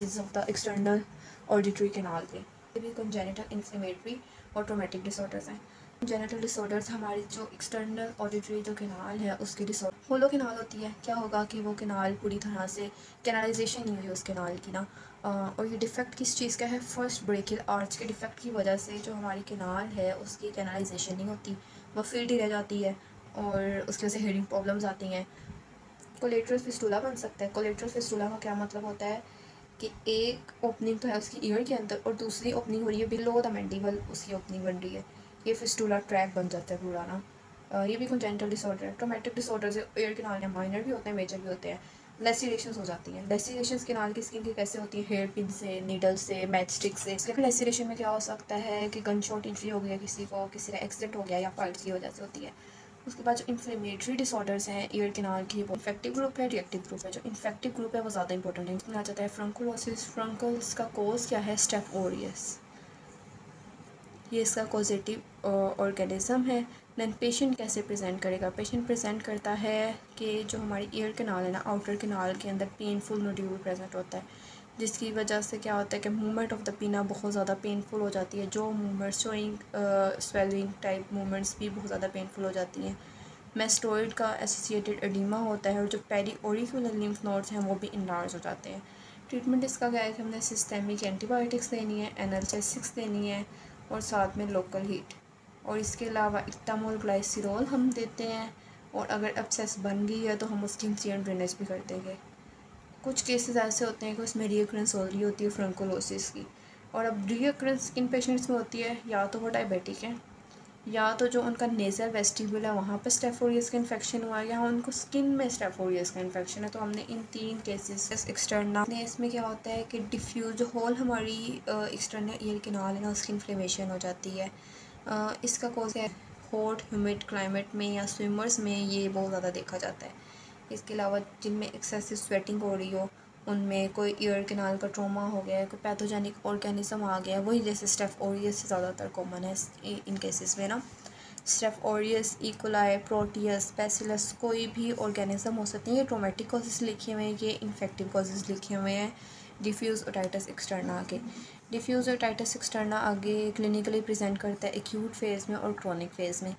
Of the external auditory canal के। ये भी कंजेनिटल इन्फ्लेमेटरी और ट्रोमेटिक डिसऑर्डर्स हैं। कंजेनिटल डिसऑर्डर्स हमारी जो एक्सटर्नल ऑडिटरी जो कैनाल है उसकी डिसऑर्डर होलो कैनाल होती है। क्या होगा कि वो कैनाल पूरी तरह से कैनालाइजेशन नहीं हुई उस कैनाल की ना। और ये डिफेक्ट किस चीज़ का है? फर्स्ट ब्रेकियल आर्च के डिफेक्ट की वजह से जो हमारी कैनाल है उसकी कैनालाइजेशन नहीं होती, वो फील्ड ही रह जाती है और उसकी वजह से हेयरिंग प्रॉब्लम्स आती हैं। कोलेटरल फिस्टुला बन सकता है। कोलेटरल फिस्टुला का क्या मतलब होता है कि एक ओपनिंग तो है उसकी ईयर के अंदर और दूसरी ओपनिंग हो रही है बिलो द मैंडिबल, उसकी ओपनिंग बन रही है, ये फिस्टुला ट्रैक बन जाता है पूरा ना। ये भी कंजेनिटल डिसऑर्डर है। ट्रोमेटिक डिसऑर्डर से ईयर कैनाल में माइनर भी होते हैं, मेजर भी होते हैं। लेसिरेशंस हो जाती हैं। लेसिरेशंस कैनाल की स्किन की कैसे होती है? हेयर पिन से, नीडल से, मैच स्टिक से। इसके लेसिरेशन में क्या हो सकता है कि गन शॉट इंजरी हो गया किसी को, किसी का एक्सीडेंट हो गया या फाइट की वजह से होती है। उसके बाद जो इन्फ्लेमेटरी डिसऑर्डर्स हैं ईयर कैनाल की, वो इन्फेक्टिव ग्रुप है, रिएक्टिव ग्रुप है। जो इन्फेक्टिव ग्रुप है वो ज़्यादा इंपॉर्टेंट है। इसमें आ जाता है फ्रंकुलोसिस। फ्रंकल्स का कोज क्या है? स्टेफ ओरियस, ये इसका कॉजेटिव ऑर्गेनिज्म है। देन पेशेंट कैसे प्रेजेंट करेगा? पेशेंट प्रेजेंट करता है कि जो हमारी ईयर कैनाल है ना, आउटर कैनाल के अंदर पेनफुल नोड्यूल प्रेजेंट होता है, जिसकी वजह से क्या होता है कि मूवमेंट ऑफ द पीना बहुत ज़्यादा पेनफुल हो जाती है। जो movements showing swelling type movements भी बहुत ज़्यादा पेनफुल हो जाती हैं। मेस्टोइड का एसोसिएटेड एडिमा होता है और जो पेरी ओरिकुलर लिम्फ नोड्स हैं वो भी इनलार्ज हो जाते हैं। ट्रीटमेंट इसका क्या है कि हमने सिस्टेमिक एंटीबायोटिक्स देनी है, एनाल्जेसिक्स देनी है और साथ में लोकल हीट, और इसके अलावा इक्टामोल ग्लाइसिरोल हम देते हैं। और अगर एब्सेस बन गई है तो हम उसकी इंसिडेंट ड्रेनेज भी कर देंगे। कुछ केसेस ऐसे होते हैं कि उसमें रीअक्रेंस हो रही होती है फ्रंकुलोसिस की, और अब रीअक्रेंस किन पेशेंट्स में होती है? या तो वो डायबिटिक है, या तो जो उनका नेज़ल वेस्टिब्यूल है वहाँ पर स्टेफ ओरियस का इन्फेक्शन हुआ है, या उनको स्किन में स्टेफ ओरियस का इन्फेक्शन है। तो हमने इन 3 केसेस एक्सटर्नल इसमें क्या होता है कि डिफ्यूज जो होल हमारी एक्सटर्नल ईयर कैनाल है ना उसकी इन्फ्लेमेशन हो जाती है। इसका कॉज है हॉट ह्यूमिड क्लाइमेट में या स्विमर्स में ये बहुत ज़्यादा देखा जाता है। इसके अलावा जिनमें एक्सेसिव स्वेटिंग हो रही हो, उनमें कोई ईयर कैनाल का ट्रोमा हो गया है, कोई पैथोजेनिक ऑर्गेनिज्म आ गया है, वही जैसे स्टेफ ओरियस से ज़्यादातर कॉमन है इन केसेस में ना। Staph aureus, E coli, Proteus, Bacillus, कोई भी ऑर्गेनिज्म हो सकते हैं। ये ट्रोमेटिक कॉजेज़ लिखे हुए हैं, ये इन्फेक्टिव कॉजेज़ लिखे हुए हैं। डिफ्यूज़ ओटाइटिस एक्सटर्ना आगे, डिफ्यूज़ ओटाइटिस एक्सटर्ना आगे क्लिनिकली प्रेजेंट करता है एक्यूट फेज़ में और क्रॉनिक फेज़ में।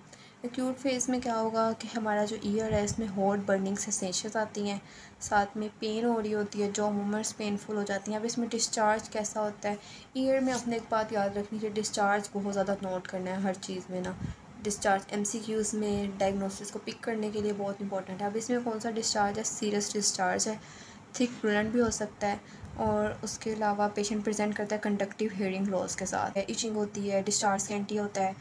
एक्यूट फेज़ में क्या होगा कि हमारा जो ईयर है इसमें हॉट बर्निंग सेंसेशंस आती हैं, साथ में पेन हो रही होती है, जो मूवमेंट्स पेनफुल हो जाती हैं। अब इसमें डिस्चार्ज कैसा होता है? ईयर में अपने एक बात याद रखनी चाहिए, डिस्चार्ज बहुत ज़्यादा नोट करना है हर चीज़ में ना। डिस्चार्ज एमसीक्यूज़ में डायग्नोसिस को पिक करने के लिए बहुत इंपॉर्टेंट है। अब इसमें कौन सा डिस्चार्ज है? सीरियस डिस्चार्ज है, थिक ब्लंट भी हो सकता है, और उसके अलावा पेशेंट प्रेजेंट करता है कंडक्टिव हेयरिंग लॉस के साथ, इचिंग होती है, डिस्चार्ज कैंटी होता है,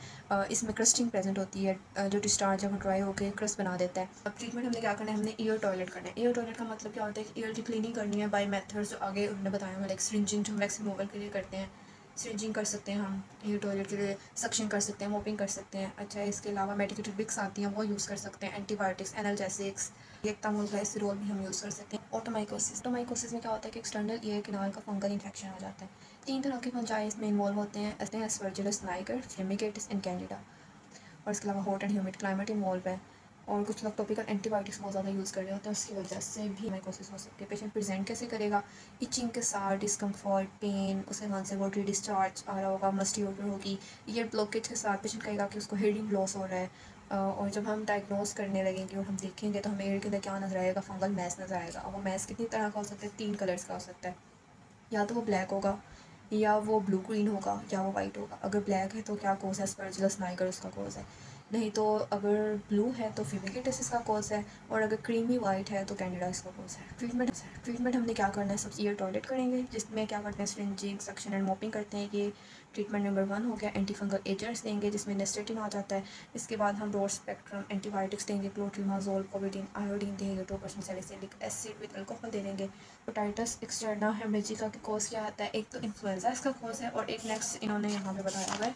इसमें क्रस्टिंग प्रेजेंट होती है, जो डिस्चार्ज है वो ड्राई होकर क्रस्ट बना देता है। अब ट्रीटमेंट हमने क्या करना है? हमने ईयर टॉयलेट करना है। ईयर टॉयलेट का मतलब क्या होता है कि ईयर की क्लीनिंग करनी है बाय मेथड्स जो आगे उन्होंने बताया हुआ, लाइक सिरिंजिंग जो हम वैक्स रिमूवल के लिए करते हैं, सिरिंजिंग कर सकते हैं हम ईयर टॉयलेट के लिए, सक्शन कर सकते हैं, मोपिंग कर सकते हैं। अच्छा, इसके अलावा मेडिकेटेड विक्स आती हैं वो यूज़ कर सकते हैं, एंटीबायोटिक्स, एनाल्जेसिक्स, एक्टामोल ग्लाइसिरोल भी हम यूज़ कर सकते हैं। ऑटोमाइकोसिस, ऑटोमाइकोसिस में क्या होता है कि एक्सटर्नल ईयर कैनाल का फंगल इन्फेक्शन हो जाता है। 3 तरह के फंजाई इसमें इन्वॉल्व होते हैं, एस्परजिलस नाइगर, फ्लेमिगेटिस एंड कैंडिडा, और इसके अलावा hot and humid climate involve है। और कुछ लोग टॉपिकल एंटीबायोटिक्स बहुत ज़्यादा यूज़ कर रहे होते हैं, उसकी वजह से भी माइकोसिस हो सकती है। पेशेंट प्रेजेंट कैसे करेगा? इचिंग के साथ, डिस्कम्फर्ट, पेन, उसके बाद से वाटरी डिस्चार्ज आ रहा होगा, मस्टी ओडर होगी, ईयर ब्लॉकेज के साथ पेशेंट कहेगा कि उसको हेयरिंग लॉस हो रहा है। और जब हम डायग्नोस करने लगेंगे और हम देखेंगे तो हमें ईयर के अंदर क्या नज़र आएगा? फंगल मैस नज़र आएगा। और वो मैस कितनी तरह का हो सकता है? 3 कलर्स का हो सकता है, या तो वो ब्लैक होगा, या वो ब्लू ग्रीन होगा, या वो वाइट होगा। अगर ब्लैक है तो क्या कोज है? स्पर्जिलस नाइगर उसका कोज है। नहीं तो अगर ब्लू है तो फिमिकेटिस इसका कोज है, और अगर क्रीमी वाइट है तो कैंडिडा इसका कोज है। ट्रीटमेंट हमने क्या करना है? सबसे ईयर टॉयलेट करेंगे, जिसमें क्या करते हैं? सिरिंजिंग, सक्शन एंड मोपिंग करते हैं। ये ट्रीटमेंट नंबर 1 हो गया। एंटी फंगल एजेंट्स देंगे जिसमें नेस्टेटिन आ जाता है। इसके बाद हम ब्रॉड स्पेक्ट्रम एंटीबायोटिक्स देंगे, क्लोट्रिमाजोल, कोविडीन, आयोडीन देंगे, 2% सैलिसिलिक एसिड विद अल्कोहल दे देंगे। ओटाइटिस एक्सटर्ना हेमरेजिका का कोज क्या आता है? एक तो इन्फ्लुएंजा इसका कोज है, और एक नेक्स्ट इन्होंने यहाँ पे बताया हुआ है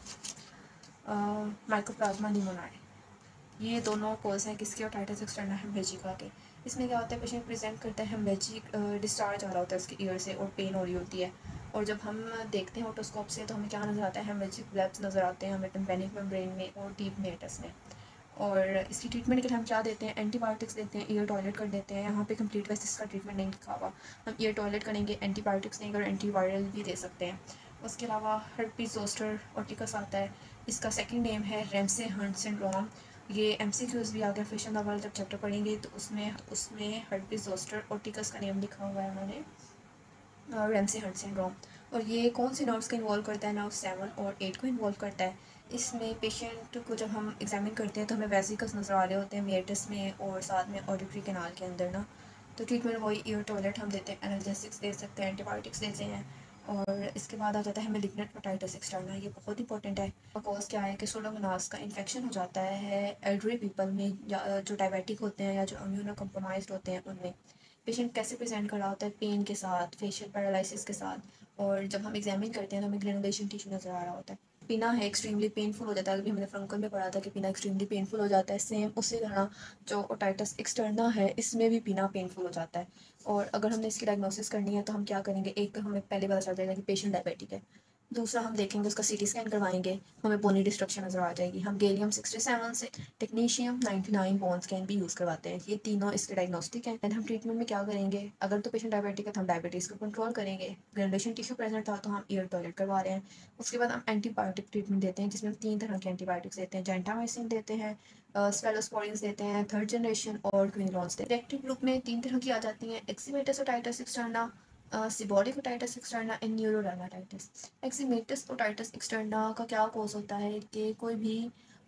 माइकोप्लाज्मा निमोनियाe। ये दोनों कोज हैं किसके? ओटाइटिस एक्सटर्ना हेमरेजिका के। इसमें क्या होता है? पेशेंट प्रेजेंट करता है हेमरेजिक डिस्चार्ज आ रहा होता है उसकी ईयर से, और पेन हो रही होती है। और जब हम देखते हैं ऑटोस्कोप से तो हमें क्या नज़र आता है? हेमरेजिक ब्लब्स नज़र आते हैं हमें टिम्पैनिक मेम्ब्रेन में और डीप मेटस में। और इसकी ट्रीटमेंट के लिए हम क्या देते हैं, एंटीबायोटिक्स देते हैं, ईयर टॉयलेट कर देते हैं। यहाँ पे कंप्लीट वैसे इसका ट्रीटमेंट नहीं लिखा हुआ, हम ईयर टॉयलेट करेंगे, एंटीबायोटिक्स देंगे और एंटीवायरल भी दे सकते हैं। उसके अलावा हर्पीज जोस्टर ओटिकस आता है, इसका सेकंड नेम है रेमसे हंट सिंड्रोम। ये MCQs भी आ गया फिश एंड द वर्ल्ड, जब चैप्टर पढ़ेंगे तो उसमें हर्पीज जोस्टर ओटिकस का नेम लिखा हुआ है उन्होंने, रेमसे हंट सिंड्रोम। और ये कौन सी नर्व्स को इन्वॉल्व करता है, नर्व 7 और 8 को इन्वॉल्व करता है। इसमें पेशेंट को जब हम एग्जामिन करते हैं तो हमें वेसिकल्स नज़र आ रहे होते हैं मेटस में और साथ में ऑडिटरी कैनाल के अंदर ना। तो ट्रीटमेंट वही ईयर टॉयलेट हम देते हैं, एनाल्जेसिक्स दे सकते हैं, एंटीबायोटिक्स देते हैं। और इसके बाद आ जाता है मेलिग्नेंट ओटाइटिस एक्सटर्ना, ये बहुत इंपॉर्टेंट है। कॉज क्या है कि सूडोमोनास का इन्फेक्शन हो जाता है एल्डरी पीपल में, जो डायबिटिक होते हैं या जो इम्यूनो कम्प्रोमाइज्ड होते हैं उनमें। पेशेंट कैसे प्रेजेंट कर रहा होता है, पेन के साथ, फेशियल पैरालिसिस के साथ। और जब हम एग्जामिन करते हैं तो हमें ग्रेनुलेशन टिश्यू नज़र आ रहा होता है। पीना है एक्सट्रीमली पेनफुल हो जाता है, अभी हमने फ्रंकल में पढ़ा था कि पीना एक्सट्रीमली पेनफुल हो जाता है। सेम उसी तरह जो ओटाइटिस एक्सटर्ना है इसमें भी पीना पेनफुल हो जाता है। और अगर हमने इसकी डायग्नोसिस करनी है तो हम क्या करेंगे, एक तो हमें पहले पता चल जाएगा कि पेशेंट डायबिटिक है, दूसरा हम देखेंगे उसका CT स्कैन करवाएंगे, हमें बोनी डिस्ट्रक्शन नज़र आ जाएगी। हम गैलियम 67 से टेक्नीशियम 99 बोन स्कैन भी यूज़ करवाते हैं, ये तीनों इसके डायग्नोस्टिक हैं। एंड हम ट्रीटमेंट में क्या करेंगे, अगर तो पेशेंट डायबिटिक है तो हम डायबिटीज़ को कंट्रोल करेंगे, ग्रेनुलेशन टिश्यू प्रेजेंट था तो हम ईयर टॉयलेट करवा रहे हैं। उसके बाद हम एंटीबायोटिक ट्रीटमेंट देते हैं जिसमें हम 3 तरह के एंटीबायोटिक्स देते हैं, जेंटामाइसिन देते हैं, स्फेलोस्पोरिन्स देते हैं, थर्ड जनरेशन और क्विनोलॉन्स देते हैं। एक्टिव ग्रुप में 3 तरह की आ जाती हैं, eczematous otitis externa, seborrheic otitis externa and neurodermatitis. Eczematous otitis externa का क्या कोज होता है कि कोई भी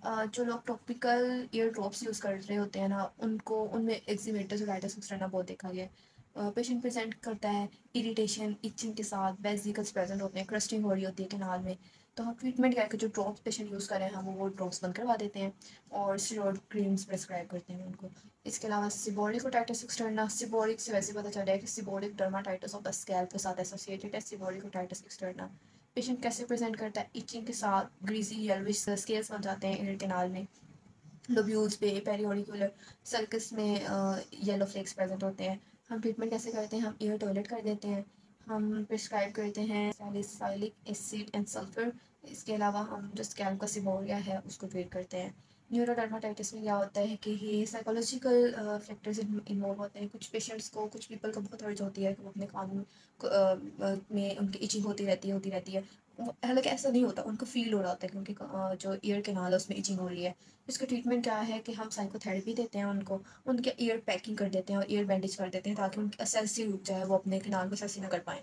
जो लोग टॉपिकल ईयर ड्रॉप्स यूज़ कर रहे होते हैं ना, उनको उनमें एक्सीमेटस ओटाइटिस एक्सटर्ना बहुत देखा गया है। पेशेंट प्रेजेंट करता है इरिटेशन, इचिंग के साथ, वेसिकल्स प्रेजेंट होते हैं, क्रस्टिंग हो रही होती है कैनाल में। तो हम ट्रीटमेंट क्या है कि जो ड्रॉप्स पेशेंट यूज़ करें हम वो ड्रॉप्स बंद करवा देते हैं और स्टेरॉइड क्रीम्स प्रेस्क्राइब करते हैं उनको। इसके अलावा सिबोरिक ओटाइटिस एक्सटर्ना, सिबोरिक से वैसे पता चल रहा है कि seborrhoeic dermatitis of the scalp के साथ एसोसिएटेड है सिबोरिक ओटाइटिस एक्सटर्ना। पेशेंट कैसे प्रेजेंट करता है, इचिंग के साथ, ग्रीसी येलोविश स्केल्स बन जाते हैं ईयर कैनाल में, लोब्यूल्स पे, पेरियोडिकुलर सर्कस में येलो फ्लेक्स प्रेजेंट होते हैं। हम ट्रीटमेंट कैसे करते हैं, हम ईयर टॉयलेट कर देते हैं, हम प्रिस्क्राइब करते हैं सैलिसाइलिक एसिड एंड सल्फर। इसके अलावा हम जो स्कैल्प का सिबोरिया है उसको ट्रीट करते हैं। न्यूरोडर्माटाइटिस में क्या होता है कि ये साइकोलॉजिकल फैक्टर्स इन्वॉल्व होते हैं। कुछ पेशेंट्स को, कुछ पीपल को बहुत अर्ज होती है कि वो अपने कान में उनकी इचिंग होती रहती है। हालांकि ऐसा नहीं होता, उनको फील हो रहा होता है कि उनके जो ईयर कैनाल है उसमें इचिंग हो रही है। इसका ट्रीटमेंट क्या है कि हम साइकोथेरेपी देते हैं उनको, उनके ईयर पैकिंग कर देते हैं और ईयर बैंडेज कर देते हैं ताकि उनकी असेसी रुक जाए, वो अपने कैनाल को असेसी ना कर पाएँ।